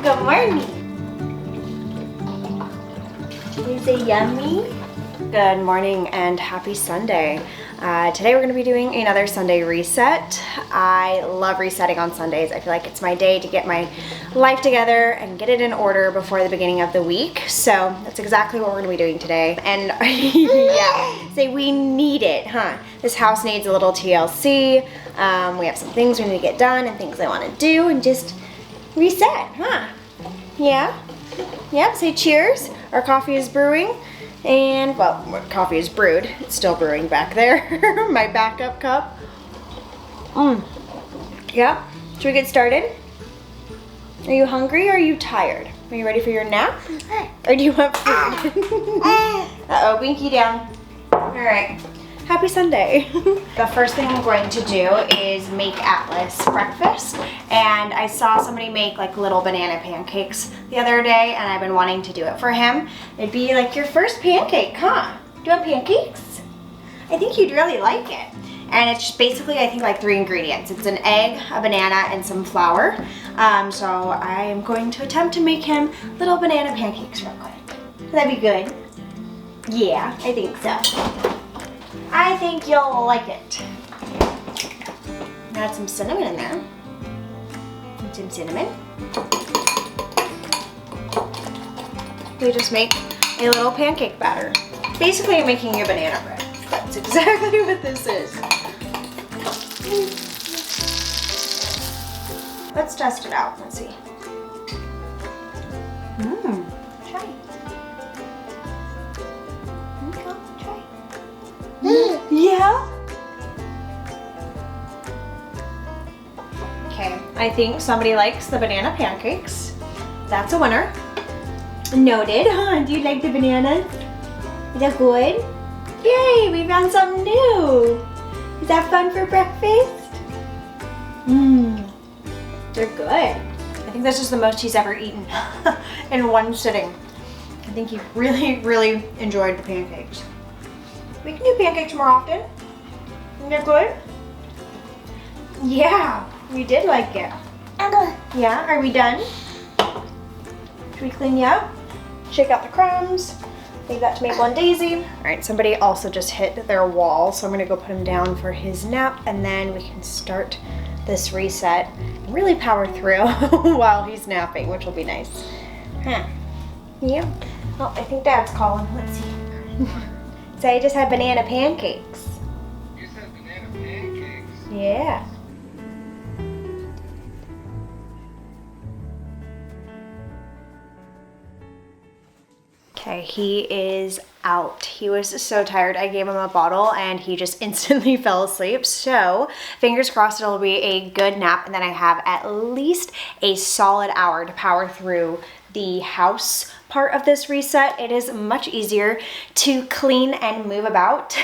Good morning. Is it yummy? Good morning and happy Sunday. Today we're going to be doing another Sunday reset. I love resetting on Sundays. I feel like it's my day to get my life together and get it in order before the beginning of the week. So that's exactly what we're going to be doing today. And yeah, say we need it, huh? This house needs a little TLC. We have some things we need to get done and things I want to do and just reset, huh? Yeah? Yep, say cheers. Our coffee is brewing. And, well, coffee is brewed. It's still brewing back there. My backup cup. Yeah. Should we get started? Are you hungry or are you tired? Are you ready for your nap? Or do you want food? Uh-oh, binky down. All right. Happy Sunday. The first thing I'm going to do is make Atlas breakfast. And I saw somebody make like little banana pancakes the other day and I've been wanting to do it for him. It'd be like your first pancake, huh? Do you want pancakes? I think you'd really like it. And it's just basically, I think, like 3 ingredients. It's an egg, a banana, and some flour. So I am going to attempt to make him little banana pancakes real quick. Would that be good? Yeah, I think so. I think you'll like it. Add some cinnamon in there. And some cinnamon. We just make a little pancake batter. Basically, I'm making a banana bread. That's exactly what this is. Let's test it out. Let's see. Try. Try. Yeah? Okay, I think somebody likes the banana pancakes. That's a winner. Noted, huh? Do you like the bananas? Is that good? Yay, we found something new. Is that fun for breakfast? They're good. I think this is the most he's ever eaten in one sitting. I think he really, really enjoyed the pancakes. We can do pancakes more often. Isn't that good? Yeah, we did like it. Yeah, are we done? Should we clean you up? Shake out the crumbs. Leave that to make one daisy. All right, somebody also just hit their wall, so I'm gonna go put him down for his nap, and then we can start this reset and really power through while he's napping, which will be nice. Huh. Yeah. Oh, I think Dad's calling. Let's see. So I just had banana pancakes. You said banana pancakes? Yeah. Okay, he is out. He was so tired. I gave him a bottle and he just instantly fell asleep. So fingers crossed it'll be a good nap and then I have at least a solid hour to power through the house part of this reset. It is much easier to clean and move about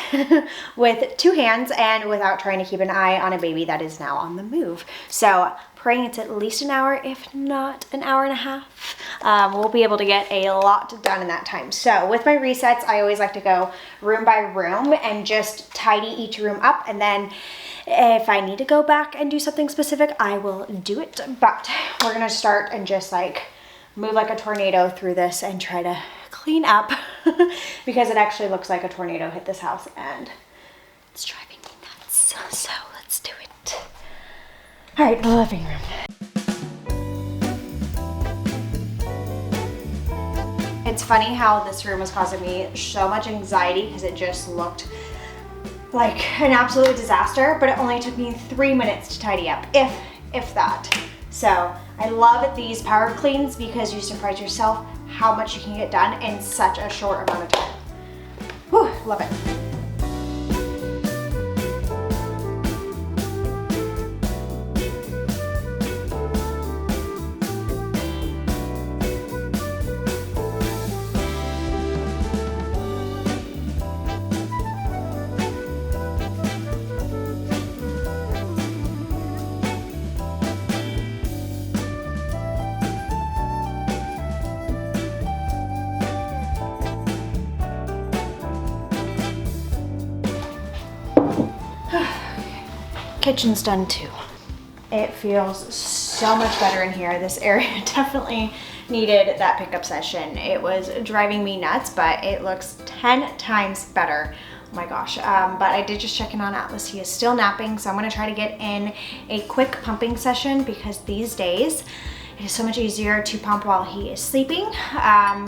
with 2 hands and without trying to keep an eye on a baby that is now on the move. So praying it's at least an hour, if not an hour and a half. We'll be able to get a lot done in that time. So with my resets, I always like to go room by room and just tidy each room up. And then if I need to go back and do something specific, I will do it. But we're gonna start and just like move like a tornado through this and try to clean up because it actually looks like a tornado hit this house and it's driving me nuts. So let's do it. All right, the living room. It's funny how this room was causing me so much anxiety because it just looked like an absolute disaster, but it only took me 3 minutes to tidy up, if that. So I love these power cleans because you surprise yourself how much you can get done in such a short amount of time. Whew, love it. Kitchen's done too. It feels so much better in here. This area definitely needed that pickup session. It was driving me nuts, but it looks 10 times better. Oh my gosh, but I did just check in on Atlas. He is still napping, so I'm gonna try to get in a quick pumping session because these days it is so much easier to pump while he is sleeping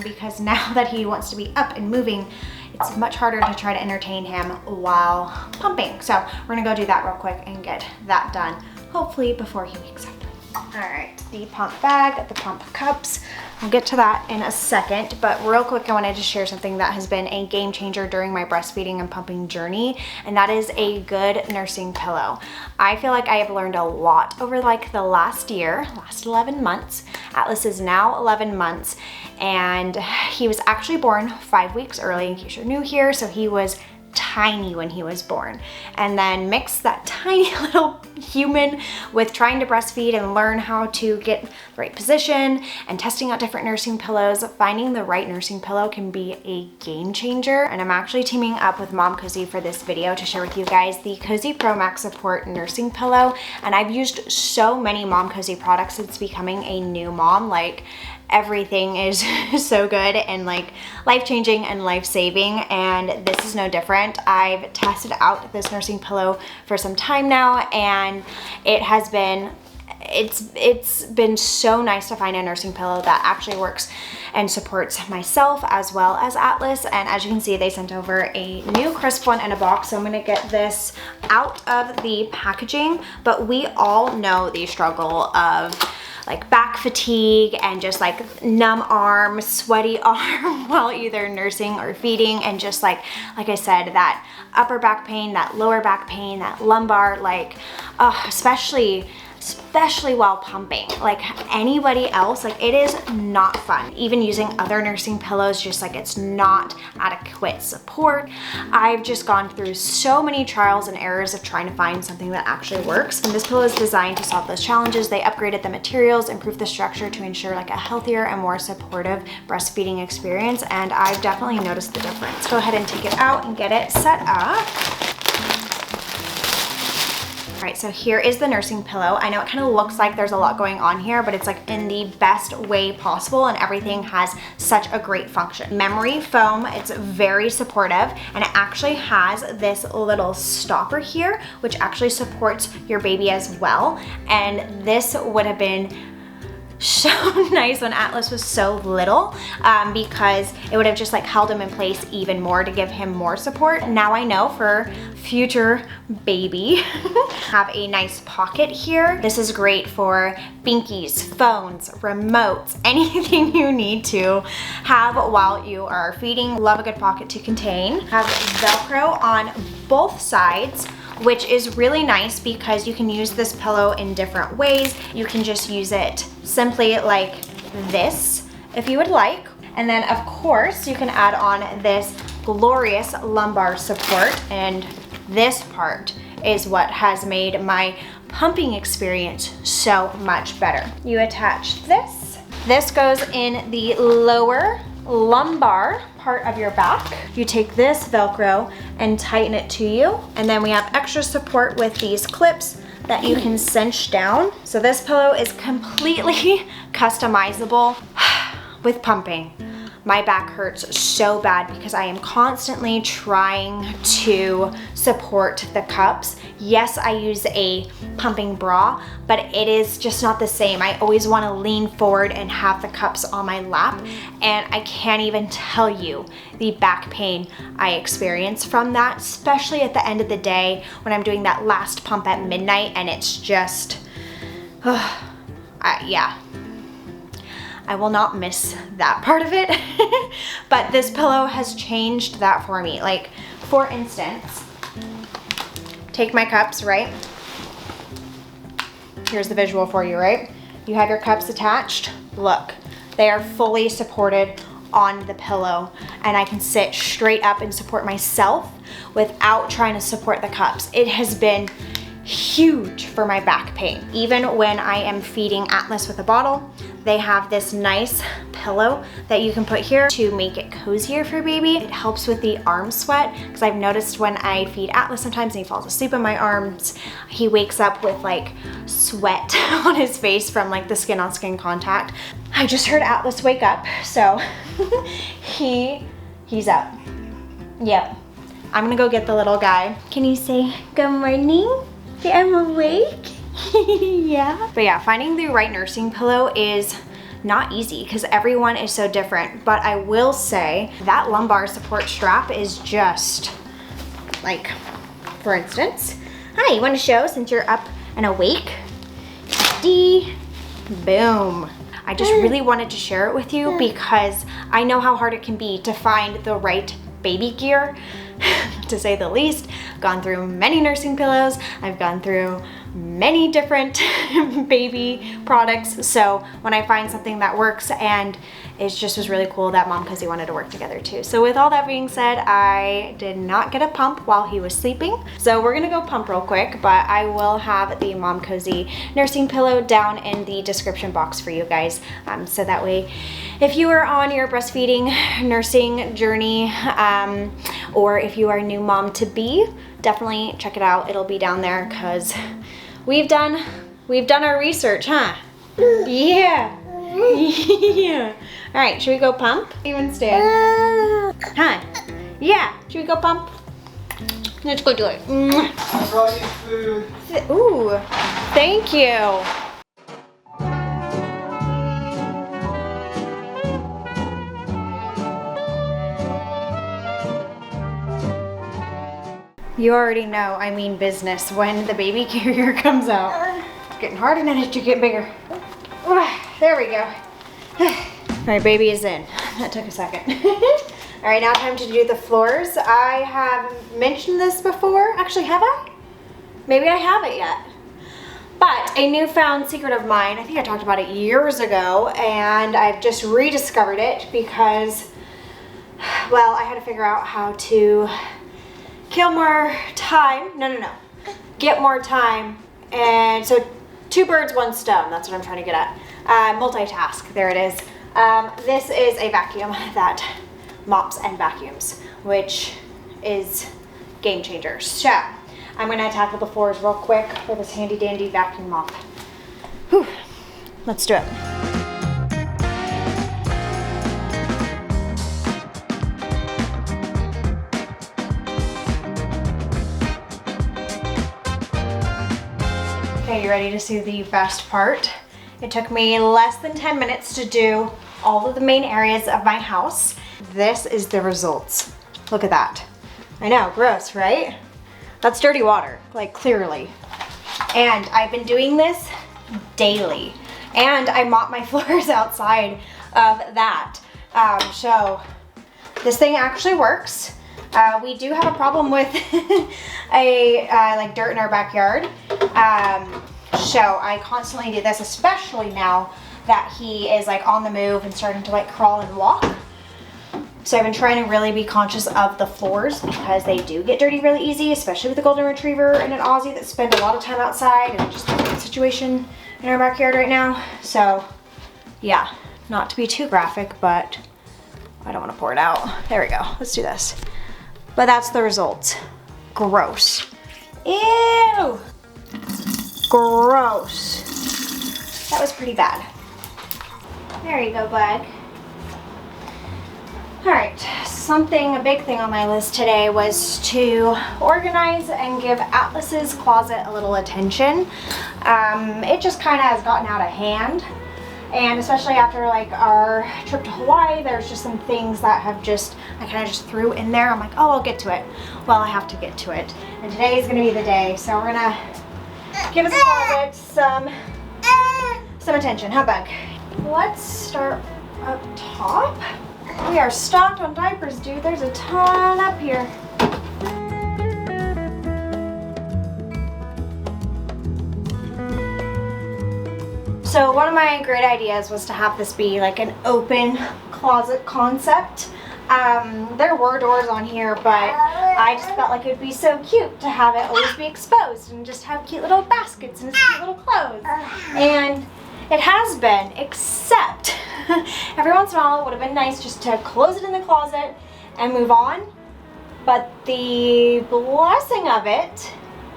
because now that he wants to be up and moving, it's much harder to try to entertain him while pumping. So we're gonna go do that real quick and get that done, hopefully before he wakes up. All right, the pump bag, the pump cups. I'll get to that in a second, but real quick, I wanted to share something that has been a game changer during my breastfeeding and pumping journey, and that is a good nursing pillow. I feel like I have learned a lot over like the last 11 months. Atlas is now 11 months, and he was actually born 5 weeks early, in case you're new here, so he was tiny when he was born. And then mix that tiny little human with trying to breastfeed and learn how to get the right position and testing out different nursing pillows. Finding the right nursing pillow can be a game changer. And I'm actually teaming up with MomCozy for this video to share with you guys the Cozy Pro Max Support nursing pillow. And I've used so many MomCozy products since becoming a new mom. Like, everything is so good and like life-changing and life-saving, and this is no different. I've tested out this nursing pillow for some time now, and it's been so nice to find a nursing pillow that actually works and supports myself as well as Atlas. And as you can see, they sent over a new crisp one in a box, so I'm gonna get this out of the packaging. But we all know the struggle of like back fatigue and just like numb arm, sweaty arm while either nursing or feeding, and just like I said, that upper back pain, that lower back pain, that lumbar, like especially while pumping. Like anybody else, like it is not fun. Even using other nursing pillows, just like it's not adequate support. I've just gone through so many trials and errors of trying to find something that actually works. And this pillow is designed to solve those challenges. They upgraded the materials, improved the structure to ensure like a healthier and more supportive breastfeeding experience. And I've definitely noticed the difference. Go ahead and take it out and get it set up. All right, so here is the nursing pillow. I know it kind of looks like there's a lot going on here, but it's like in the best way possible, and everything has such a great function. Memory foam, it's very supportive, and it actually has this little stopper here, which actually supports your baby as well. And this would have been so nice when Atlas was so little, because it would have just like held him in place even more to give him more support. Now I know for future baby, have a nice pocket here. This is great for binkies, phones, remotes, anything you need to have while you are feeding. Love a good pocket to contain. Have Velcro on both sides, which is really nice because you can use this pillow in different ways. You can just use it simply like this if you would like. And then of course you can add on this glorious lumbar support, and this part is what has made my pumping experience so much better. You attach this. This goes in the lower lumbar part of your back. You take this Velcro and tighten it to you, and then we have extra support with these clips that you can cinch down. So this pillow is completely customizable with pumping. My back hurts so bad because I am constantly trying to support the cups. Yes, I use a pumping bra, but it is just not the same. I always want to lean forward and have the cups on my lap, and I can't even tell you the back pain I experience from that, especially at the end of the day when I'm doing that last pump at midnight, and it's just, yeah. I will not miss that part of it. But this pillow has changed that for me. Like, for instance, take my cups, right? Here's the visual for you, right? You have your cups attached. Look, they are fully supported on the pillow, and I can sit straight up and support myself without trying to support the cups. It has been huge for my back pain. Even when I am feeding Atlas with a bottle, they have this nice pillow that you can put here to make it cozier for baby. It helps with the arm sweat because I've noticed when I feed Atlas sometimes and he falls asleep in my arms, he wakes up with like sweat on his face from like the skin on skin contact. I just heard Atlas wake up, so he's up. Yep. I'm gonna go get the little guy. Can you say good morning? Say I'm awake? Yeah. But yeah, finding the right nursing pillow is not easy because everyone is so different. But I will say that lumbar support strap is just like, for instance, hi, you want to show since you're up and awake? Boom. I just really wanted to share it with you because I know how hard it can be to find the right baby gear, to say the least. I've gone through many nursing pillows. I've gone through many different baby products. So when I find something that works, and it just was really cool that MomCozy wanted to work together too. So with all that being said, I did not get a pump while he was sleeping. So we're gonna go pump real quick, but I will have the MomCozy nursing pillow down in the description box for you guys. So that way, if you are on your breastfeeding nursing journey, or if you are a new mom to be, definitely check it out. It'll be down there because we've done our research, huh? Yeah. Yeah. All right, should we go pump? Even stand. Huh? Yeah. Should we go pump? Let's go do it. I brought you food. Ooh, thank you. You already know I mean business when the baby carrier comes out. It's getting harder and it to get bigger. There we go. All right, baby is in. That took a second. All right, now time to do the floors. I have mentioned this before. Actually, have I? Maybe I haven't yet. But a newfound secret of mine, I think I talked about it years ago, and I've just rediscovered it because, well, I had to figure out how to kill more time. No. Get more time. And so 2 birds, 1 stone. That's what I'm trying to get at. Multitask. There it is. This is a vacuum that mops and vacuums, which is game changer. So I'm gonna tackle the floors real quick with this handy dandy vacuum mop. Whew. Let's do it. Okay, you ready to see the best part? It took me less than 10 minutes to do all of the main areas of my house. This is the results. Look at that. I know, gross, right? That's dirty water, like clearly. And I've been doing this daily. And I mop my floors outside of that. So this thing actually works. We do have a problem with like dirt in our backyard. So I constantly do this, especially now that he is like on the move and starting to like crawl and walk. So I've been trying to really be conscious of the floors because they do get dirty really easy, especially with a golden retriever and an Aussie that spend a lot of time outside, and just the situation in our backyard right now. So yeah, not to be too graphic, but I don't want to pour it out. There we go. Let's do this. But that's the result. Gross. Ew. Gross. That was pretty bad. There you go, bud. All right, a big thing on my list today was to organize and give Atlas's closet a little attention. It just kind of has gotten out of hand. And especially after like our trip to Hawaii, there's just some things that have I kind of just threw in there. I'm like, oh, I'll get to it. Well, I have to get to it. And today is gonna be the day. So we're gonna give his closet some attention. Huh, bug? Let's start up top. We are stocked on diapers, dude. There's a ton up here. So one of my great ideas was to have this be like an open closet concept. There were doors on here, but I just felt like it would be so cute to have it always be exposed and just have cute little baskets and cute little clothes. And It has been, except every once in a while it would have been nice just to close it in the closet and move on. But the blessing of it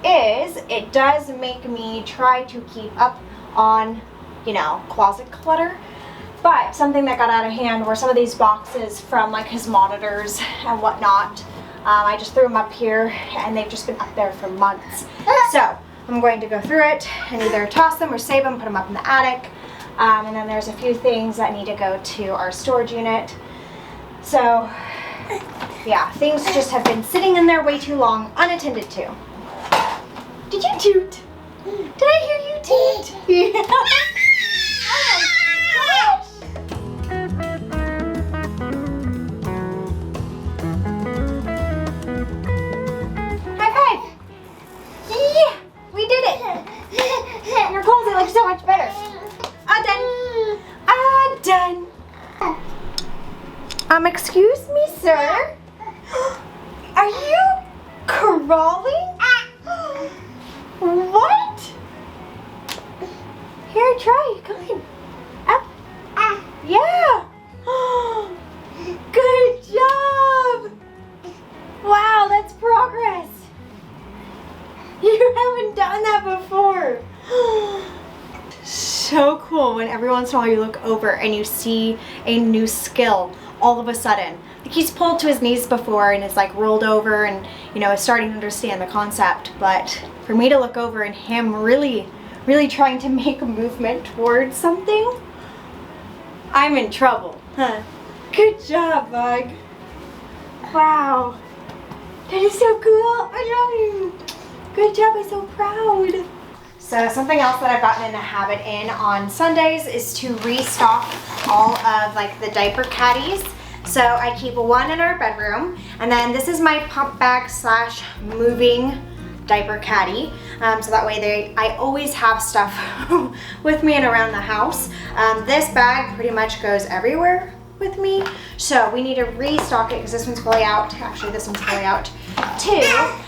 is it does make me try to keep up on, you know, closet clutter. But something that got out of hand were some of these boxes from like his monitors and whatnot. I just threw them up here and they've just been up there for months. So I'm going to go through it and either toss them or save them, put them up in the attic. And then there's a few things that need to go to our storage unit. So yeah, things just have been sitting in there way too long, unattended to. Did you toot? Did I hear you toot? Yeah. Oh my gosh. High five. Yeah, we did it. Your closet looks so much better. Done. Excuse me, sir. Are you crawling? What? Here, try. Come in. Up. Yeah. Good job. Wow, that's progress. You haven't done that before. So cool when every once in a while you look over and you see a new skill all of a sudden. Like he's pulled to his knees before and is like rolled over and, you know, is starting to understand the concept. But for me to look over and him really trying to make a movement towards something, I'm in trouble. Huh. Good job, bug. Wow. That is so cool. I love you. Good job. I'm so proud. So something else that I've gotten in a habit in on Sundays is to restock all of like the diaper caddies. So I keep one in our bedroom, and then this is my pump bag slash moving diaper caddy. So that way I always have stuff with me and around the house. This bag pretty much goes everywhere with me. So we need to restock it because this one's fully out. Actually, this one's fully out too.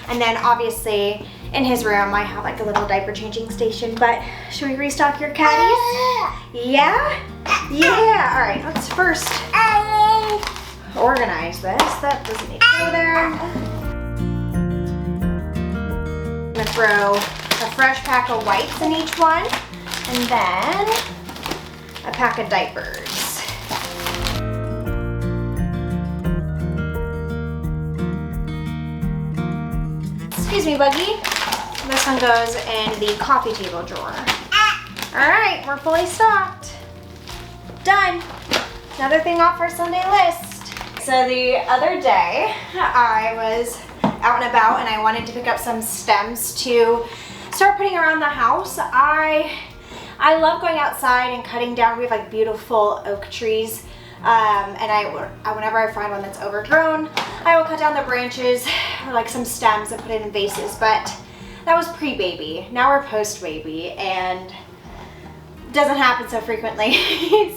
And then obviously in his room, I have like a little diaper changing station, but should we restock your caddies? Yeah? Yeah, all right, let's first organize this. That doesn't need to go there. I'm gonna throw a fresh pack of wipes in each one, and then a pack of diapers. Excuse me, Buggy. This one goes in the coffee table drawer. All right, we're fully stocked. Done. Another thing off our Sunday list. So the other day, I was out and about and I wanted to pick up some stems to start putting around the house. I love going outside and cutting down. We have like beautiful oak trees. And whenever I find one that's overgrown, I will cut down the branches or like some stems and put it in vases. But that was pre-baby. Now we're post-baby and it doesn't happen so frequently.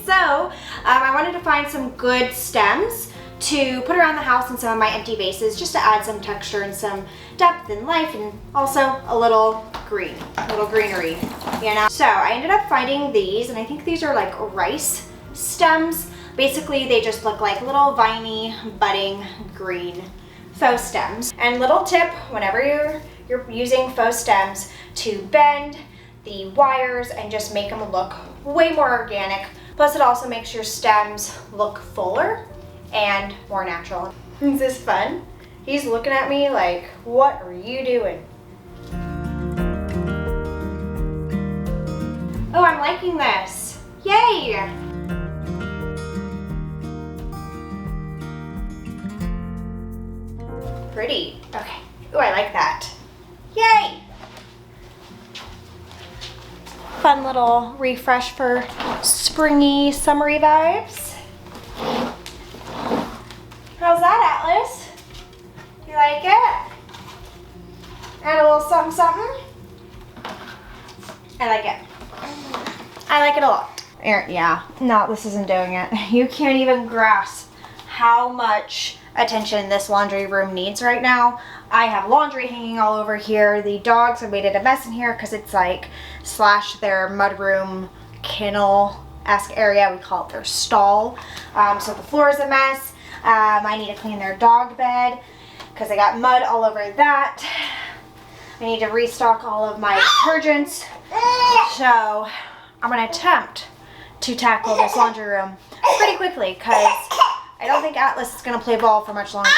So I wanted to find some good stems to put around the house in some of my empty vases just to add some texture and some depth and life, and also a little greenery, you know? So I ended up finding these, and I think these are like rice stems. Basically, they just look like little viney, budding green faux stems. And little tip, whenever you're using faux stems, to bend the wires and just make them look way more organic. Plus, it also makes your stems look fuller and more natural. Is this fun? He's looking at me like, what are you doing? Oh, I'm liking this. Yay! Pretty. Okay. Oh, I like that. Yay! Fun little refresh for springy, summery vibes. How's that, Atlas? You like it? Add a little something, something? I like it. I like it a lot. Yeah, no, this isn't doing it. You can't even grasp how much attention this laundry room needs right now. I have laundry hanging all over here. The dogs have made it a mess in here because it's like slash their mudroom kennel-esque area. We call it their stall. So the floor is a mess. I need to clean their dog bed because I got mud all over that. I need to restock all of my detergents. So I'm going to attempt to tackle this laundry room pretty quickly because I don't think Atlas is going to play ball for much longer.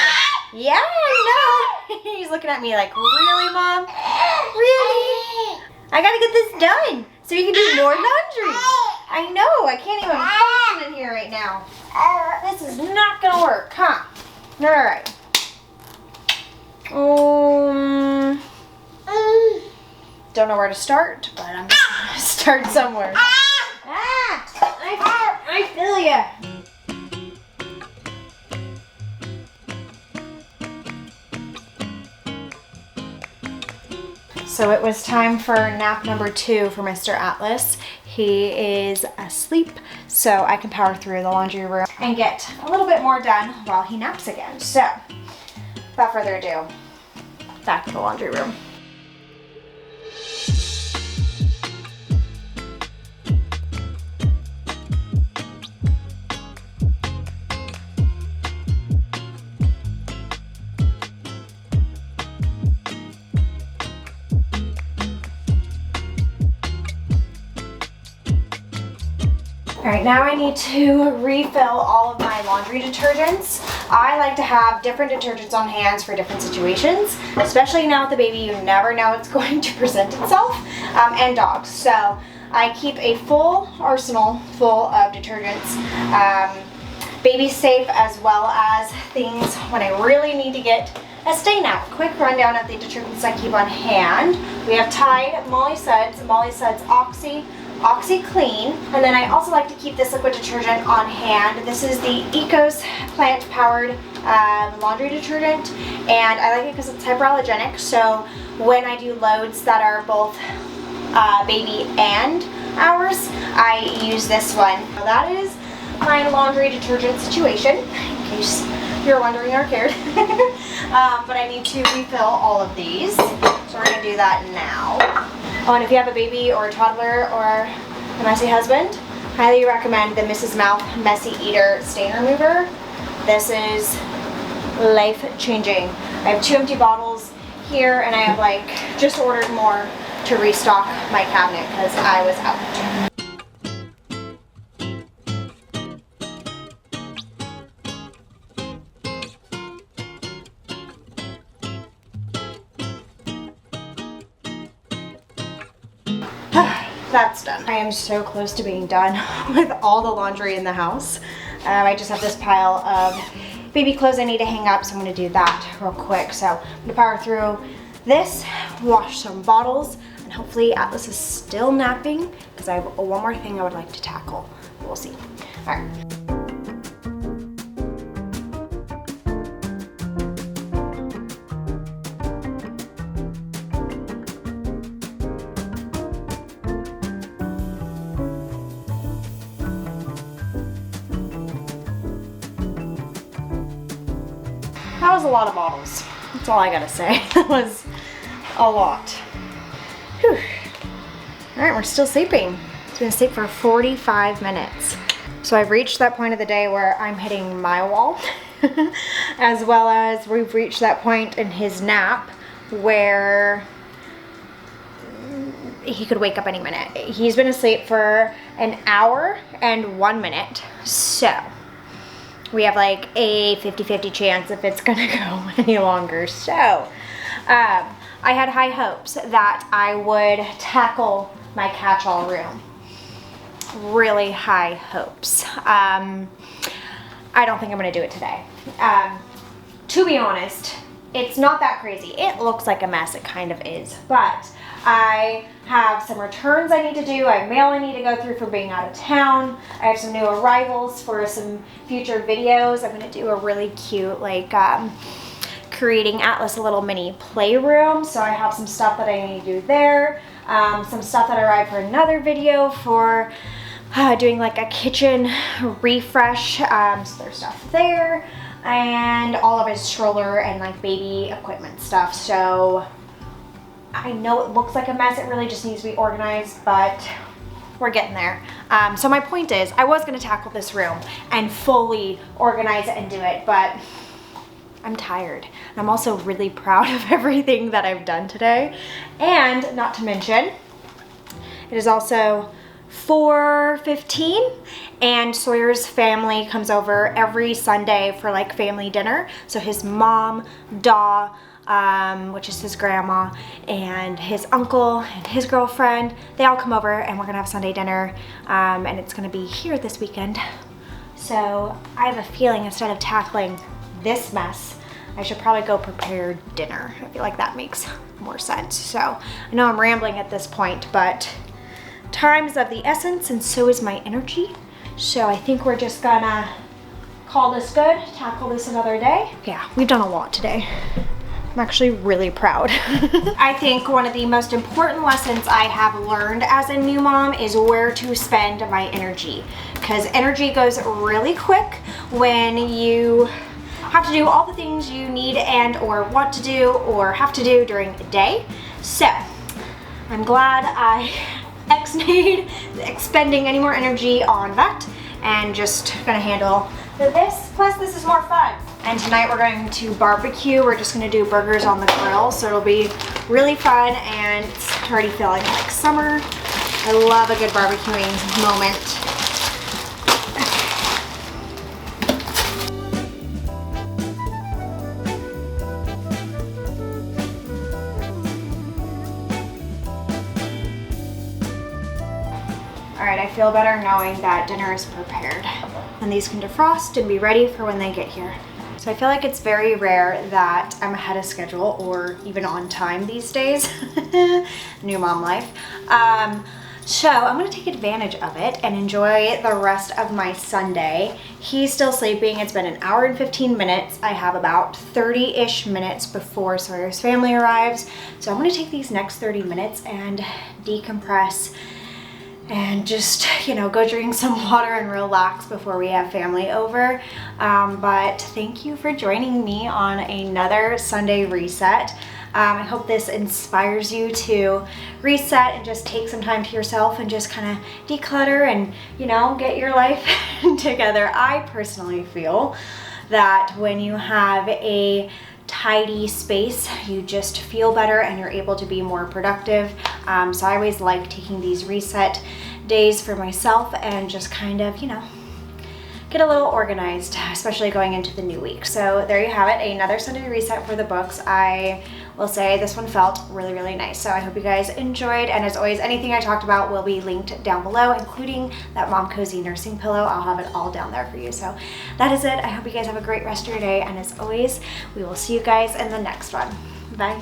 Yeah, I know. He's looking at me like, really, Mom? Really? I got to get this done so you can do more laundry. I know. I can't even function in here right now. This is not going to work, huh? All right. Don't know where to start, but I'm just going to start somewhere. I feel ya. So it was time for nap number 2 for Mr. Atlas. He is asleep, so I can power through the laundry room and get a little bit more done while he naps again. So, without further ado, back to the laundry room. All right, now I need to refill all of my laundry detergents. I like to have different detergents on hand for different situations, especially now with the baby. You never know what's going to present itself, and dogs. So I keep a full arsenal full of detergents, baby safe, as well as things when I really need to get a stain out. Quick rundown of the detergents I keep on hand. We have Tide, Molly Suds Oxy Clean, and then I also like to keep this liquid detergent on hand. This is the Incase plant-powered laundry detergent, and I like it because it's hyperallergenic, so when I do loads that are both baby and ours, I use this one. Now that is my laundry detergent situation, in case you're wondering or cared. But I need to refill all of these, so we're going to do that now. Oh, and if you have a baby or a toddler or a messy husband, highly recommend the Mrs. Mouth Messy Eater Stain Remover. This is life-changing. I have 2 empty bottles here, and I have just ordered more to restock my cabinet because I was out. That's done. I am so close to being done with all the laundry in the house. I just have this pile of baby clothes I need to hang up, so I'm going to do that real quick. So I'm going to power through this, wash some bottles, and hopefully Atlas is still napping because I have one more thing I would like to tackle. We'll see. All right. That was a lot of bottles. That's all I gotta say. That was a lot. Whew. All right, we're still sleeping. It's been asleep for 45 minutes. So I've reached that point of the day where I'm hitting my wall, as well as we've reached that point in his nap where he could wake up any minute. He's been asleep for an hour and 1 minute. So we have a 50-50 chance if it's gonna go any longer. So I had high hopes that I would tackle my catch-all room. Really high hopes. I don't think I'm gonna do it today. To be honest, it's not that crazy. It looks like a mess, it kind of is, but I have some returns I need to do. I have mail I need to go through for being out of town. I have some new arrivals for some future videos. I'm gonna do a really cute, creating Atlas a little mini playroom. So I have some stuff that I need to do there. Some stuff that arrived for another video for doing a kitchen refresh. So there's stuff there. And all of his stroller and baby equipment stuff. So I know it looks like a mess. It really just needs to be organized, but we're getting there. So my point is, I was gonna tackle this room and fully organize it and do it, but I'm tired. And I'm also really proud of everything that I've done today. And not to mention, it is also 4:15 and Sawyer's family comes over every Sunday for like family dinner. So his mom, Daw, which is his grandma, and his uncle and his girlfriend, they all come over and we're gonna have Sunday dinner, and it's gonna be here this weekend. So I have a feeling instead of tackling this mess, I should probably go prepare dinner. I feel like that makes more sense. So I know I'm rambling at this point, but time is of the essence and so is my energy. So I think we're just gonna call this good, tackle this another day. Yeah, we've done a lot today. I'm actually really proud. I think one of the most important lessons I have learned as a new mom is where to spend my energy. Because energy goes really quick when you have to do all the things you need and or want to do or have to do during the day. So I'm glad I ex-nayed expending any more energy on that and just gonna handle this. Plus this is more fun. And tonight we're going to barbecue. We're just gonna do burgers on the grill. So it'll be really fun and it's already feeling like summer. I love a good barbecuing moment. All right, I feel better knowing that dinner is prepared. And these can defrost and be ready for when they get here. So I feel like it's very rare that I'm ahead of schedule or even on time these days. New mom life. So I'm gonna take advantage of it and enjoy the rest of my Sunday. He's still sleeping. It's been an hour and 15 minutes. I have about 30-ish minutes before Sawyer's family arrives. So I'm gonna take these next 30 minutes and decompress and just, you know, go drink some water and relax before we have family over. But thank you for joining me on another Sunday reset. I hope this inspires you to reset and just take some time to yourself and just kind of declutter and, you know, get your life together. I personally feel that when you have a tidy space, you just feel better and you're able to be more productive. So I always like taking these reset days for myself and just kind of, you know, get a little organized, especially going into the new week. So there you have it, another Sunday reset for the books. I will say this one felt really, really nice. So I hope you guys enjoyed. And as always, anything I talked about will be linked down below, including that MomCozy Nursing pillow. I'll have it all down there for you. So that is it. I hope you guys have a great rest of your day. And as always, we will see you guys in the next one. Bye.